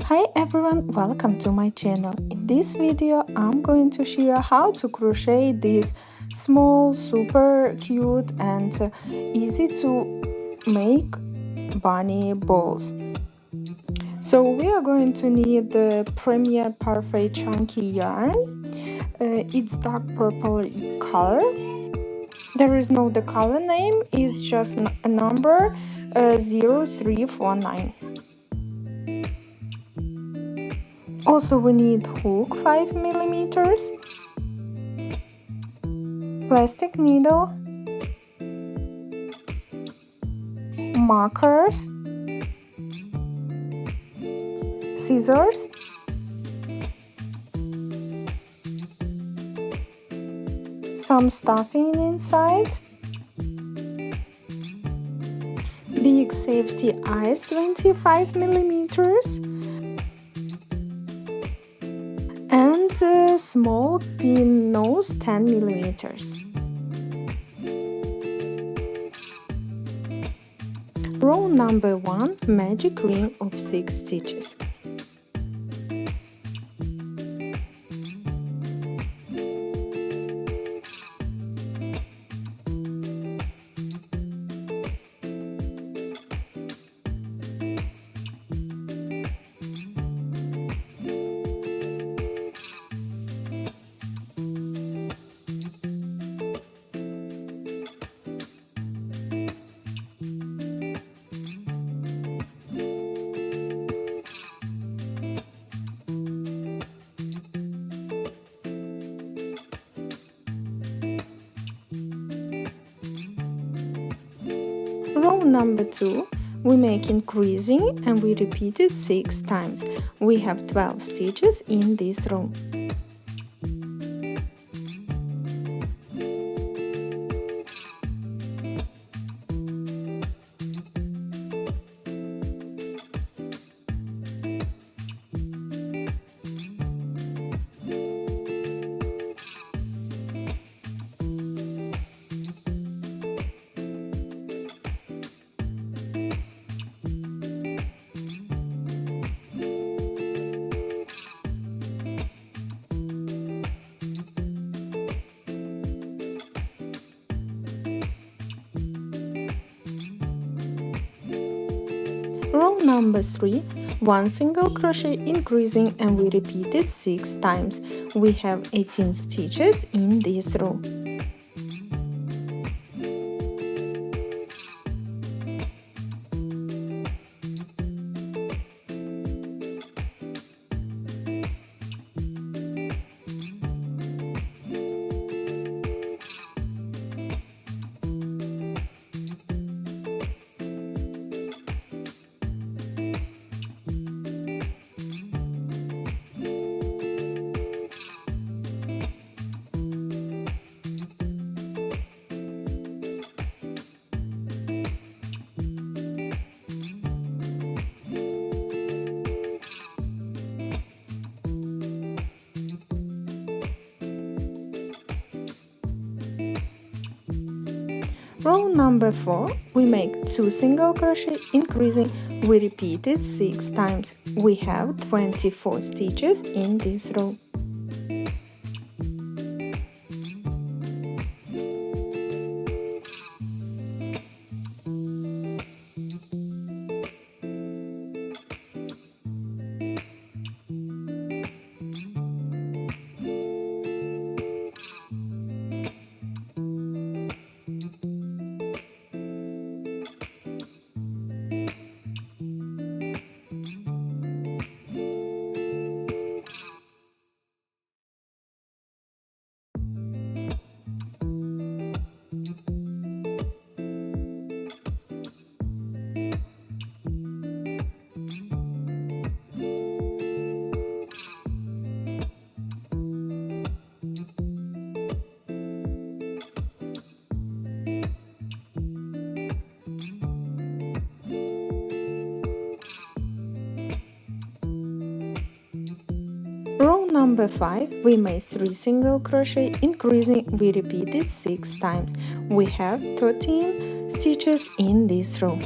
Hi everyone, welcome to my channel. In this video I'm going to share how to crochet these small, super cute and easy to make bunny balls. So we are going to need the Premier Parfait chunky yarn. It's dark purple color. There is no the color name, it's just a number 0349. Also we need hook 5 millimeters, plastic needle, markers, scissors, some stuffing inside, big safety eyes 25 millimeters, and a small pin nose 10 millimeters. Row number 1, magic ring of 6 stitches. Row number 2, we make increasing and we repeat it 6 times. We have 12 stitches in this row. Row number 3, 1 single crochet increasing and we repeat it 6 times. We have 18 stitches in this row. Row number 4, we make 2 single crochet increasing, we repeat it 6 times. We have 24 stitches in this row. Row number 5, we made 3 single crochet increasing, we repeat it 6 times. We have 13 stitches in this row.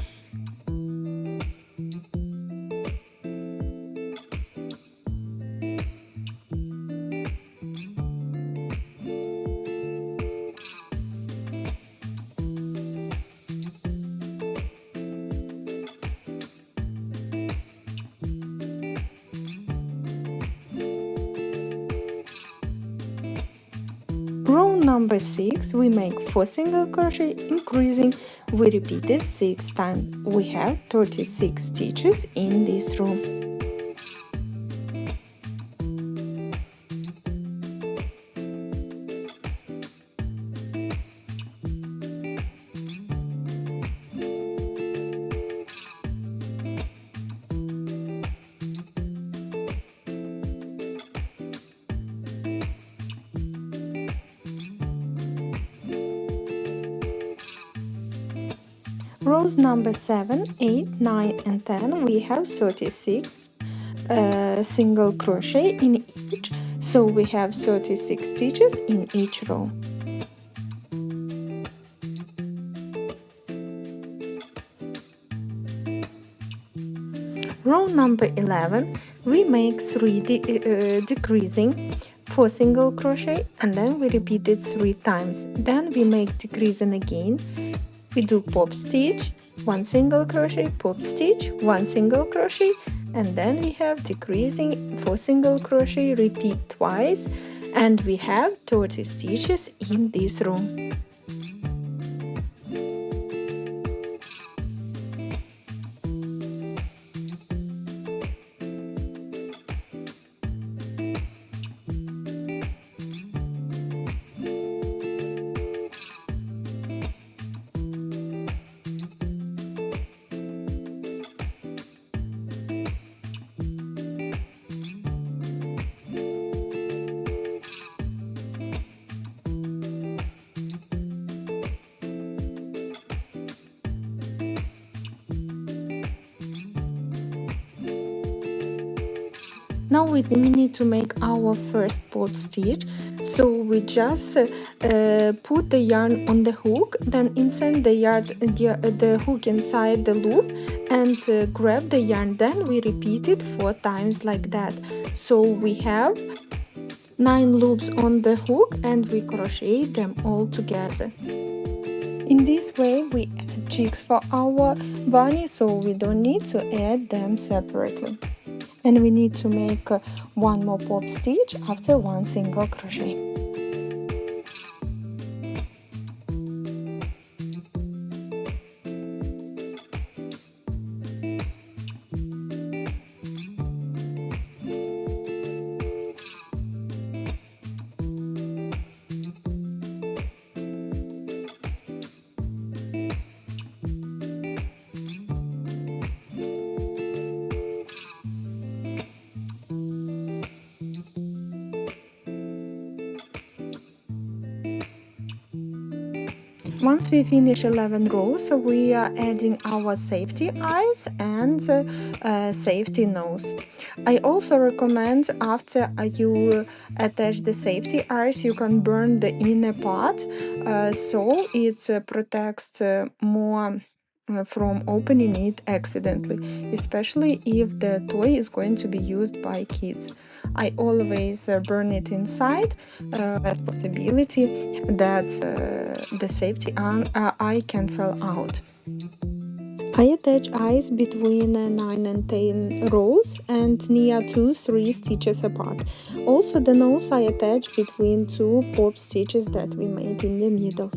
number 6, we make 4 single crochet, increasing. We repeat it 6 times. We have 36 stitches in this row. Rows number 7, 8, 9 and 10, we have 36 single crochet in each, so we have 36 stitches in each row. Row number 11, we make 3 decreasing, 4 single crochet, and then we repeat it 3 times. Then we make decreasing again. We do pop stitch, 1 single crochet, pop stitch, 1 single crochet, and then we have decreasing, 4 single crochet, repeat twice, and we have 30 stitches in this row. Now we need to make our first pop stitch, so we just put the yarn on the hook, then insert the hook inside the loop and grab the yarn. Then we repeat it 4 times like that. So we have 9 loops on the hook and we crochet them all together. In this way we add jigs for our bunny, so we don't need to add them separately. And we need to make 1 more pop stitch after 1 single crochet. Once we finish 11 rows, we are adding our safety eyes and safety nose. I also recommend after you attach the safety eyes, you can burn the inner part, so it protects more from opening it accidentally, especially if the toy is going to be used by kids. I always burn it inside. There's possibility that the safety eye can fall out. I attach eyes between 9 and 10 rows and near 2-3 stitches apart. Also the nose I attach between 2 pop stitches that we made in the middle.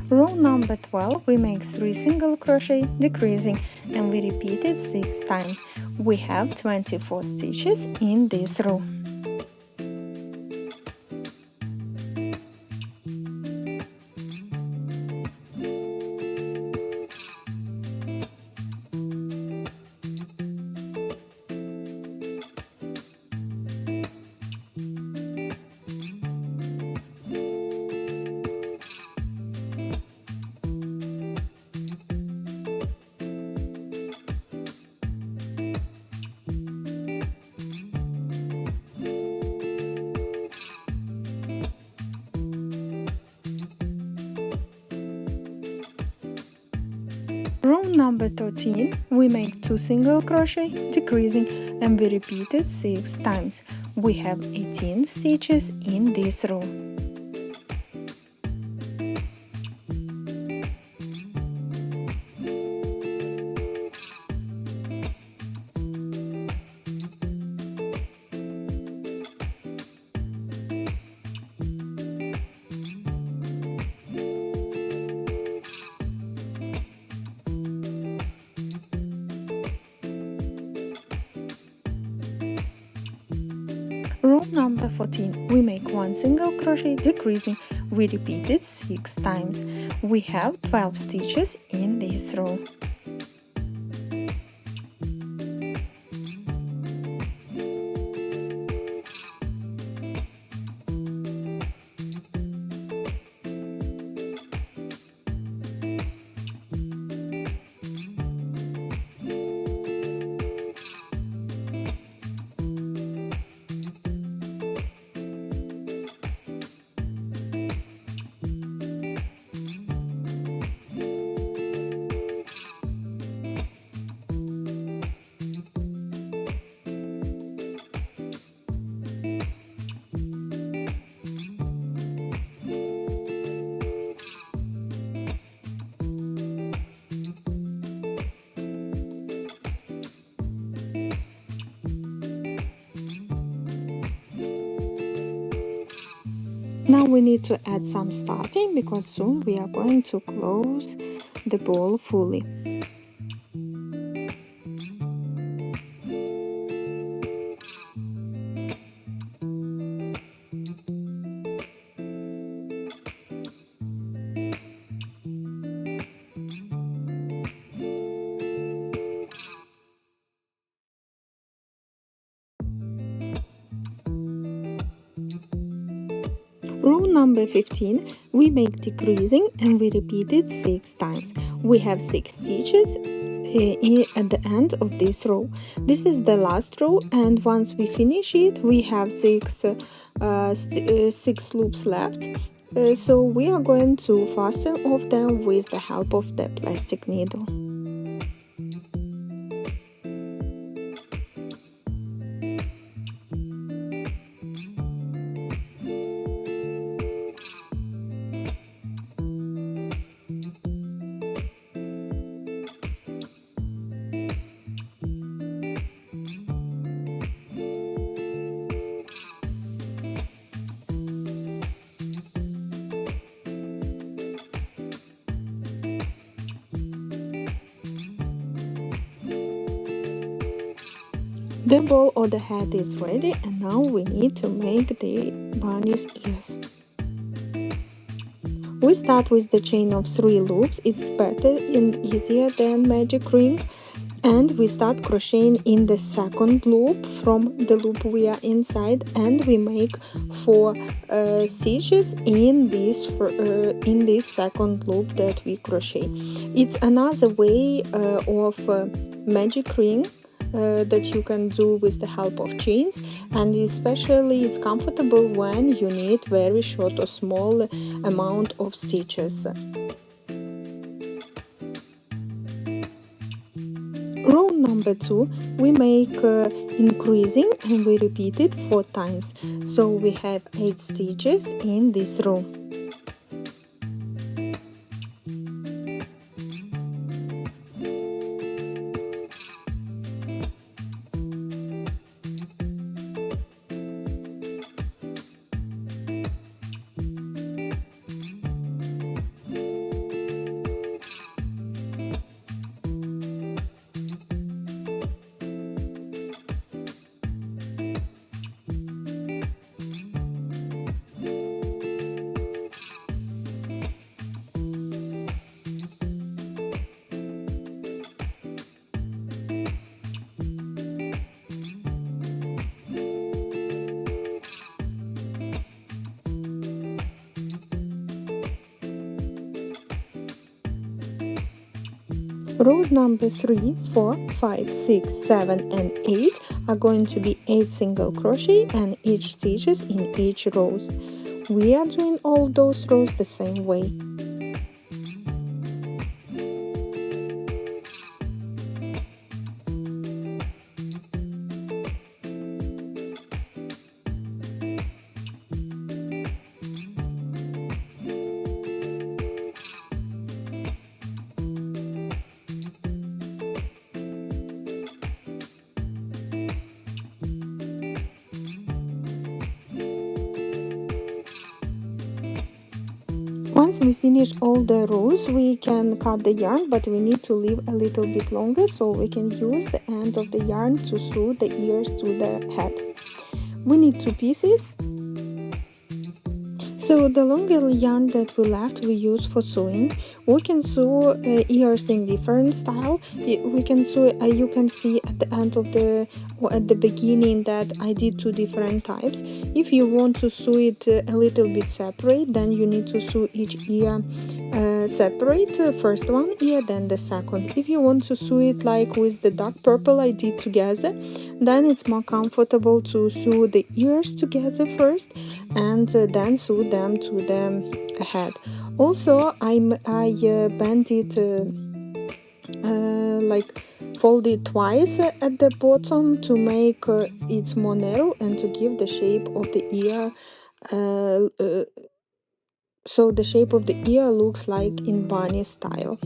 Row number 12, we make 3 single crochet, decreasing, and we repeat it 6 times. We have 24 stitches in this row. number 13, we make 2 single crochet, decreasing, and we repeat it 6 times. We have 18 stitches in this row. Row number 14, we make 1 single crochet, decreasing, we repeat it 6 times. We have 12 stitches in this row. Now we need to add some stuffing because soon we are going to close the ball fully. Row number 15, we make decreasing and we repeat it 6 times. We have 6 stitches at the end of this row. This is the last row, and once we finish it, we have 6 loops left. So we are going to fasten off them with the help of the plastic needle. The ball or the hat is ready, and now we need to make the bunny's ears. We start with the chain of 3 loops. It's better and easier than magic ring. And we start crocheting in the second loop from the loop we are inside, and we make 4 stitches in this second loop that we crochet. It's another way of magic ring that you can do with the help of chains, and especially it's comfortable when you need very short or small amount of stitches. Row number 2, we make increasing and we repeat it 4 times. So we have 8 stitches in this row. Rows number 3, 4, 5, 6, 7 and 8 are going to be 8 single crochet and each stitches in each rows. We are doing all those rows the same way. Once we finish all the rows, we can cut the yarn, but we need to leave a little bit longer so we can use the end of the yarn to sew the ears to the head. We need 2 pieces. So the longer yarn that we left we use for sewing. We can sew ears in different style. We can sew, you can see at the end of the, or at the beginning, that I did 2 different types. If you want to sew it a little bit separate, then you need to sew each ear separate, first one ear, then the second. If you want to sew it like with the dark purple I did together, then it's more comfortable to sew the ears together first and then sew them to the head. Also, I bend it like fold it twice at the bottom to make it more narrow and to give the shape of the ear, so the shape of the ear looks like in bunny style.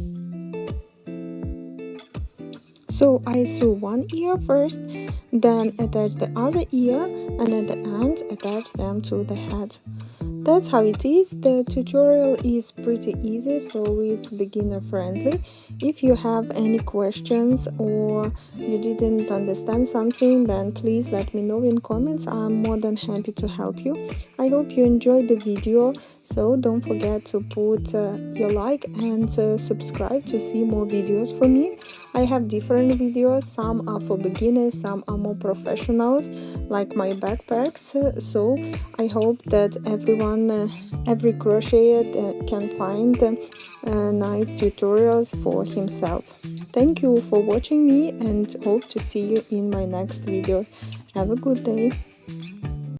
So I sew one ear first, then attach the other ear, and at the end attach them to the head. That's how it is. The tutorial is pretty easy, so it's beginner friendly. If you have any questions or you didn't understand something, then please let me know in comments. I'm more than happy to help you. I hope you enjoyed the video, so don't forget to put your like and subscribe to see more videos from me. I have different videos, some are for beginners, some are more professionals, like my backpacks, so I hope that every crocheter can find nice tutorials for himself. Thank you for watching me and hope to see you in my next videos. Have a good day.